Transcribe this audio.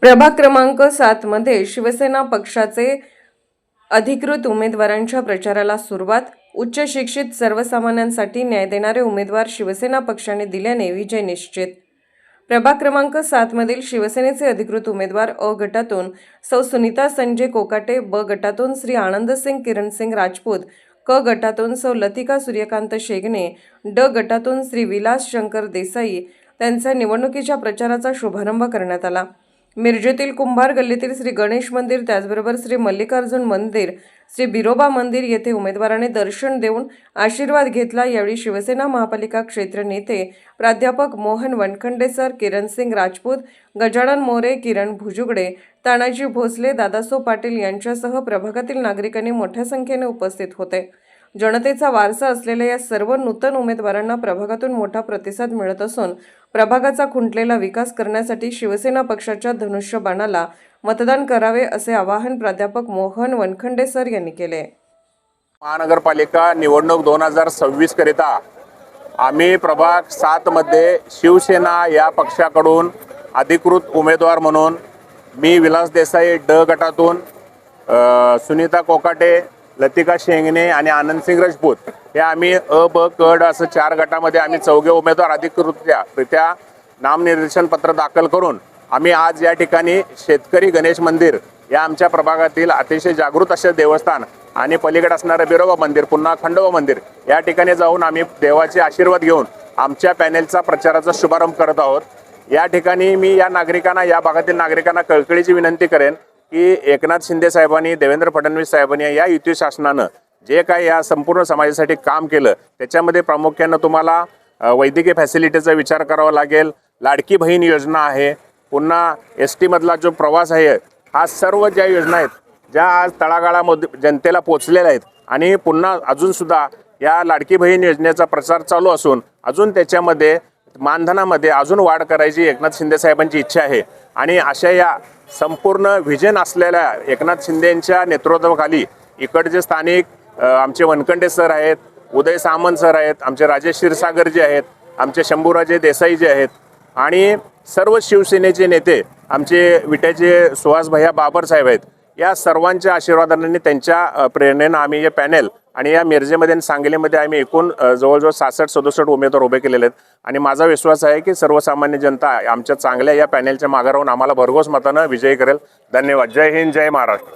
प्रभाग क्रमांक 7 मध्ये शिवसेना पक्षाचे अधिकृत उमेदवारांच्या प्रचाराला सुरुवात. उच्च शिक्षित सर्वसामान्यांसाठी न्याय देणारे उमेदवार शिवसेना पक्षाने दिल्याने विजय निश्चित. प्रभाग क्रमांक 7 मधील शिवसेनेचे अधिकृत उमेदवार अ गटातून सौ सुनीता संजय कोकाटे, ब गटातून श्री आनंदसिंग किरणसिंग राजपूत, क गटातून सौ लतिका सूर्यकांत शेगणे, ड गटातून श्री विलास शंकर देसाई त्यांचा निवडणुकीच्या प्रचाराचा शुभारंभ करण्यात आला. मिरजेतील कुंभार गल्लीतील श्री गणेश मंदिर, त्याचबरोबर श्री मल्लिकार्जुन मंदिर, श्री बिरोबा मंदिर येथे उमेदवाराने दर्शन देऊन आशीर्वाद घेतला. यावेळी शिवसेना महापालिका क्षेत्र नेते प्राध्यापक मोहन वनखंडे सर, किरणसिंग राजपूत, गजानन मोरे, किरण भुजुगडे, तानाजी भोसले, दादासो पाटील यांच्यासह प्रभागातील नागरिकांनी मोठ्या संख्येने उपस्थित होते. जनतेचा वारसा असलेल्या या सर्व नूतन उमेदवारांना प्रभागातून मोठा प्रतिसाद मिळत असून प्रभागाचा खुंटलेला विकास करण्यासाठी शिवसेना पक्षाच्या धनुष्यबाणाला मतदान करावे असे आवाहन प्राध्यापक मोहन वनखंडे सर यांनी केले. महानगरपालिका निवडणूक 2026 करिता आम्ही प्रभाग 7 मध्ये शिवसेना या पक्षाकडून अधिकृत उमेदवार म्हणून मी विलास देसाई ड गटातून, सुनीता कोकाटे, लतिका शेंगणे आणि आनंदसिंग राजपूत हे आम्ही अ ब क ड असं 4 गटामध्ये आम्ही चौघे उमेदवार अधिकृतरित्या नामनिर्देशन पत्र दाखल करून आम्ही आज या ठिकाणी शेतकरी गणेश मंदिर या आमच्या प्रभागातील अतिशय जागृत असे देवस्थान आणि पलीकडे असणारं बिरोबा मंदिर, पुन्हा खंडोबा मंदिर या ठिकाणी जाऊन आम्ही देवाचे आशीर्वाद घेऊन आमच्या पॅनेलचा प्रचाराचा शुभारंभ करत आहोत. या ठिकाणी मी या नागरिकांना, या भागातील नागरिकांना कळकळीची विनंती करेन की एकनाथ शिंदे साहेबांनी, देवेंद्र फडणवीस साहेबांनी या युती शासनानं जे काही या संपूर्ण समाजासाठी काम केलं त्याच्यामध्ये प्रामुख्यानं तुम्हाला वैद्यकीय फॅसिलिटीचा विचार करावा लागेल. लाडकी बहीण योजना आहे, पुन्हा ST मधला जो प्रवास आहे, हा सर्व ज्या योजना आहेत ज्या आज तळागाळामध्ये जनतेला पोचलेल्या आहेत आणि पुन्हा अजूनसुद्धा या लाडकी बहीण योजनेचा प्रचार चालू असून अजून त्याच्यामध्ये मानधनामध्ये अजून वाढ करायची एकनाथ शिंदे साहेबांची इच्छा आहे. आणि अशा या संपूर्ण व्हिजन असलेल्या एकनाथ शिंदेंच्या नेतृत्वाखाली इकडचे स्थानिक आमचे वनखंडे सर आहेत, उदय सामंत सर आहेत, आमचे राजेश क्षीरसागर जे आहेत, आमचे शंभूराजे देसाई जे आहेत आणि सर्व शिवसेनेचे नेते आमचे विट्याचे सुहास भैया बाबर साहेब आहेत. या सर्वांच्या आशीर्वादाने, त्यांच्या प्रेरणेनं आम्ही हे पॅनेल आणि या मिरजेमध्ये आणि सांगलीमध्ये आम्ही एकूण जवळजवळ 66-67 उमेदवार उभे केलेले आहेत. आणि माझा विश्वास आहे की सर्वसामान्य जनता आमच्या चांगल्या या पॅनेलच्या मागे राहून आम्हाला भरघोस मतानं विजयी करेल. धन्यवाद. जय हिंद, जय महाराष्ट्र.